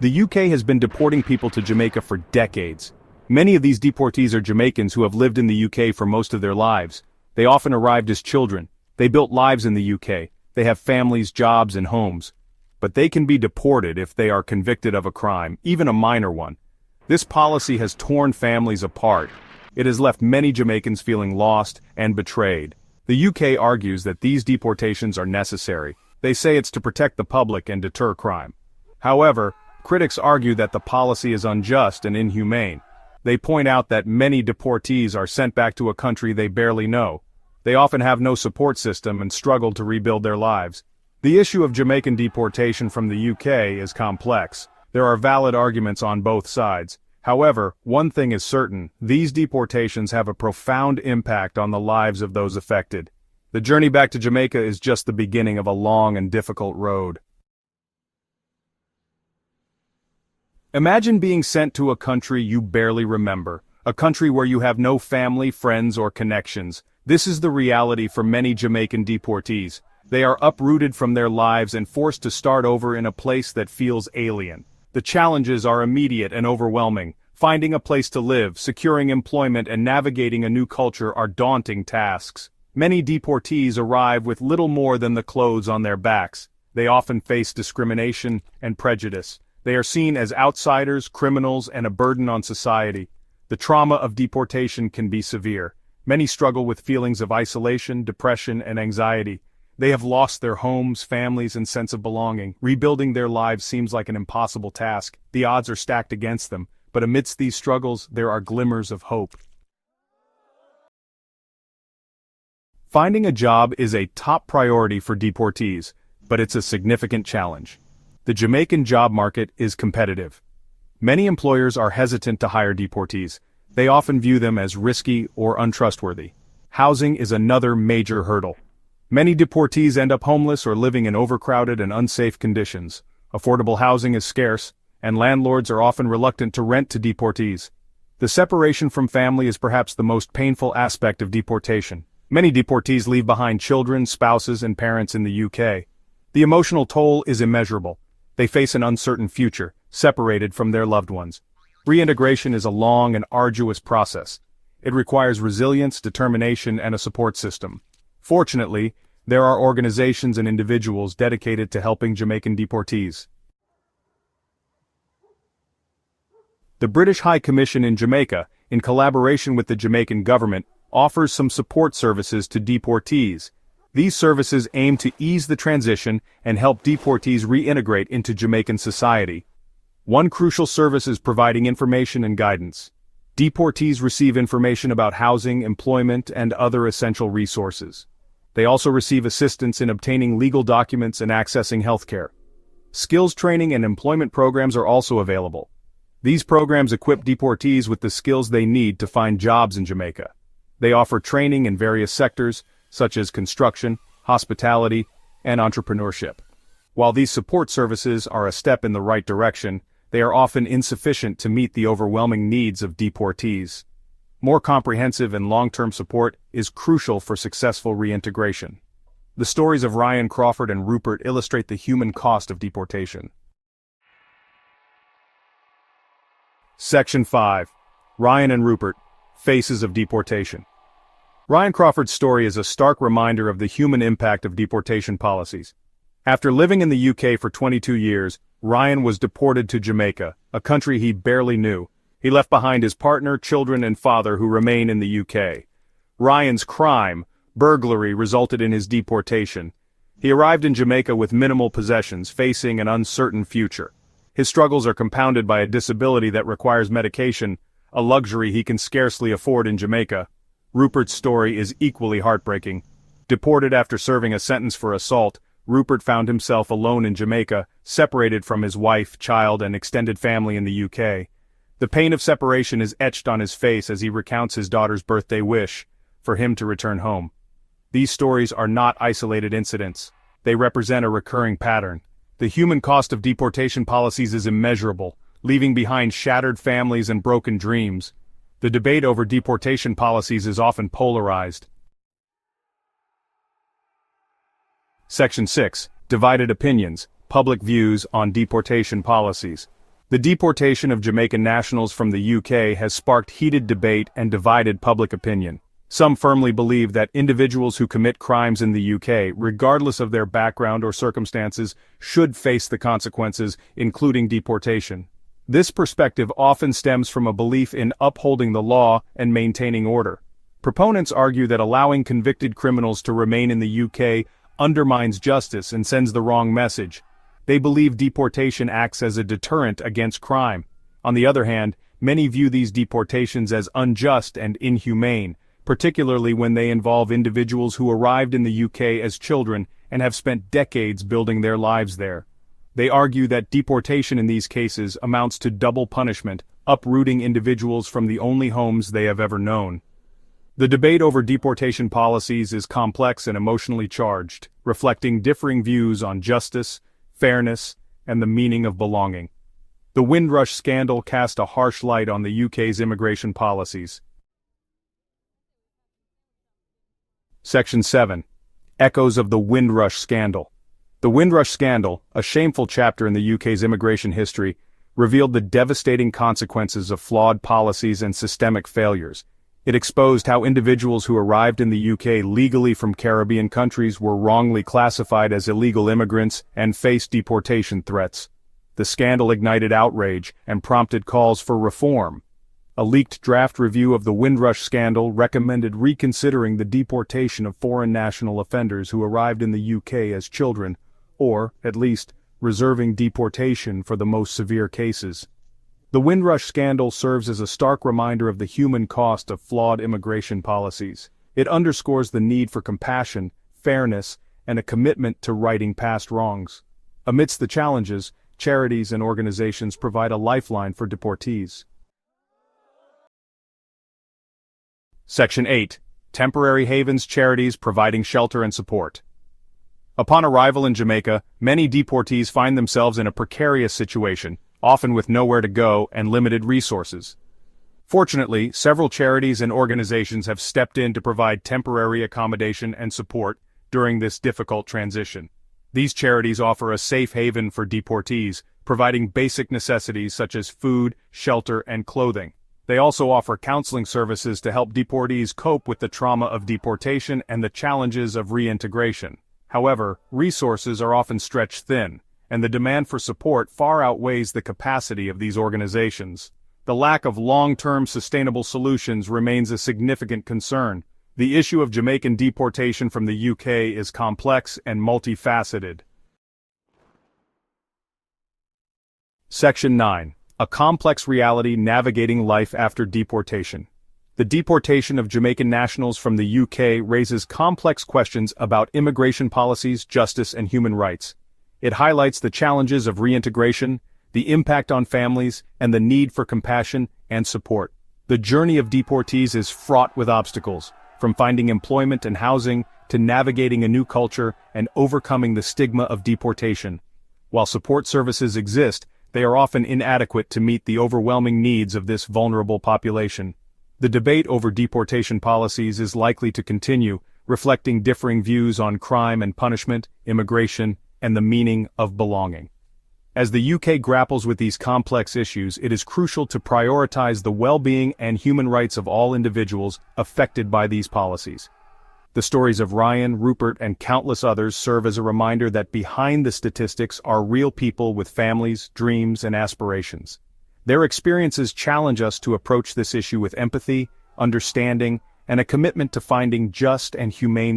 The UK has been deporting people to Jamaica for decades. Many of these deportees are Jamaicans who have lived in the UK for most of their lives. They often arrived as children. They built lives in the UK. They have families, jobs, and homes. But they can be deported if they are convicted of a crime, even a minor one. This policy has torn families apart. It has left many Jamaicans feeling lost and betrayed. The UK argues that these deportations are necessary. They say it's to protect the public and deter crime. However, critics argue that the policy is unjust and inhumane. They point out that many deportees are sent back to a country they barely know. They often have no support system and struggle to rebuild their lives. The issue of Jamaican deportation from the UK is complex. There are valid arguments on both sides. However, one thing is certain, these deportations have a profound impact on the lives of those affected. The journey back to Jamaica is just the beginning of a long and difficult road. Imagine being sent to a country you barely remember, a country where you have no family, friends, or connections. This is the reality for many Jamaican deportees. They are uprooted from their lives and forced to start over in a place that feels alien. The challenges are immediate and overwhelming. Finding a place to live, securing employment, and navigating a new culture are daunting tasks. Many deportees arrive with little more than the clothes on their backs. They often face discrimination and prejudice. They are seen as outsiders, criminals, and a burden on society. The trauma of deportation can be severe. Many struggle with feelings of isolation, depression, and anxiety. They have lost their homes, families, and sense of belonging. Rebuilding their lives seems like an impossible task. The odds are stacked against them, but amidst these struggles, there are glimmers of hope. Finding a job is a top priority for deportees, but it's a significant challenge. The Jamaican job market is competitive. Many employers are hesitant to hire deportees. They often view them as risky or untrustworthy. Housing is another major hurdle. Many deportees end up homeless or living in overcrowded and unsafe conditions. Affordable housing is scarce, and landlords are often reluctant to rent to deportees. The separation from family is perhaps the most painful aspect of deportation. Many deportees leave behind children, spouses, and parents in the UK. The emotional toll is immeasurable. They face an uncertain future, separated from their loved ones. Reintegration is a long and arduous process. It requires resilience, determination, and a support system. Fortunately, there are organizations and individuals dedicated to helping Jamaican deportees. The British High Commission in Jamaica, in collaboration with the Jamaican government, offers some support services to deportees. These services aim to ease the transition and help deportees reintegrate into Jamaican society. One crucial service is providing information and guidance. Deportees receive information about housing, employment, and other essential resources. They also receive assistance in obtaining legal documents and accessing healthcare. Skills training and employment programs are also available. These programs equip deportees with the skills they need to find jobs in Jamaica. They offer training in various sectors, such as construction, hospitality, and entrepreneurship. While these support services are a step in the right direction, they are often insufficient to meet the overwhelming needs of deportees. More comprehensive and long-term support is crucial for successful reintegration. The stories of Ryan Crawford and Rupert illustrate the human cost of deportation. Section 5. Ryan and Rupert, Faces of Deportation. Ryan Crawford's story is a stark reminder of the human impact of deportation policies. After living in the UK for 22 years, Ryan was deported to Jamaica, a country he barely knew. He left behind his partner, children, and father who remain in the UK. Ryan's crime, burglary, resulted in his deportation. He arrived in Jamaica with minimal possessions, facing an uncertain future. His struggles are compounded by a disability that requires medication, a luxury he can scarcely afford in Jamaica. Rupert's story is equally heartbreaking. Deported after serving a sentence for assault, Rupert found himself alone in Jamaica, separated from his wife, child, and extended family in the UK. The pain of separation is etched on his face as he recounts his daughter's birthday wish, for him to return home. These stories are not isolated incidents. They represent a recurring pattern. The human cost of deportation policies is immeasurable, leaving behind shattered families and broken dreams. The debate over deportation policies is often polarized. Section 6. Divided Opinions, Public Views on Deportation Policies. The deportation of Jamaican nationals from the UK has sparked heated debate and divided public opinion. Some firmly believe that individuals who commit crimes in the UK, regardless of their background or circumstances, should face the consequences, including deportation. This perspective often stems from a belief in upholding the law and maintaining order. Proponents argue that allowing convicted criminals to remain in the UK undermines justice and sends the wrong message. They believe deportation acts as a deterrent against crime. On the other hand, many view these deportations as unjust and inhumane, particularly when they involve individuals who arrived in the UK as children and have spent decades building their lives there. They argue that deportation in these cases amounts to double punishment, uprooting individuals from the only homes they have ever known. The debate over deportation policies is complex and emotionally charged, reflecting differing views on justice, fairness, and the meaning of belonging. The Windrush scandal cast a harsh light on the UK's immigration policies. Section 7. Echoes of the Windrush scandal. The Windrush scandal, a shameful chapter in the UK's immigration history, revealed the devastating consequences of flawed policies and systemic failures. It exposed how individuals who arrived in the UK legally from Caribbean countries were wrongly classified as illegal immigrants and faced deportation threats. The scandal ignited outrage and prompted calls for reform. A leaked draft review of the Windrush scandal recommended reconsidering the deportation of foreign national offenders who arrived in the UK as children, or, at least, reserving deportation for the most severe cases. The Windrush scandal serves as a stark reminder of the human cost of flawed immigration policies. It underscores the need for compassion, fairness, and a commitment to righting past wrongs. Amidst the challenges, charities and organizations provide a lifeline for deportees. Section 8. Temporary havens, charities providing shelter and support. Upon arrival in Jamaica, many deportees find themselves in a precarious situation, often with nowhere to go and limited resources. Fortunately, several charities and organizations have stepped in to provide temporary accommodation and support during this difficult transition. These charities offer a safe haven for deportees, providing basic necessities such as food, shelter, and clothing. They also offer counseling services to help deportees cope with the trauma of deportation and the challenges of reintegration. However, resources are often stretched thin, and the demand for support far outweighs the capacity of these organizations. The lack of long-term sustainable solutions remains a significant concern. The issue of Jamaican deportation from the UK is complex and multifaceted. Section 9. A complex reality navigating life after deportation. The deportation of Jamaican nationals from the UK raises complex questions about immigration policies, justice, and human rights. It highlights the challenges of reintegration, the impact on families, and the need for compassion and support. The journey of deportees is fraught with obstacles, from finding employment and housing to navigating a new culture and overcoming the stigma of deportation. While support services exist, they are often inadequate to meet the overwhelming needs of this vulnerable population. The debate over deportation policies is likely to continue, reflecting differing views on crime and punishment, immigration, and the meaning of belonging. As the UK grapples with these complex issues, it is crucial to prioritize the well-being and human rights of all individuals affected by these policies. The stories of Ryan, Rupert, and countless others serve as a reminder that behind the statistics are real people with families, dreams, and aspirations. Their experiences challenge us to approach this issue with empathy, understanding, and a commitment to finding just and humane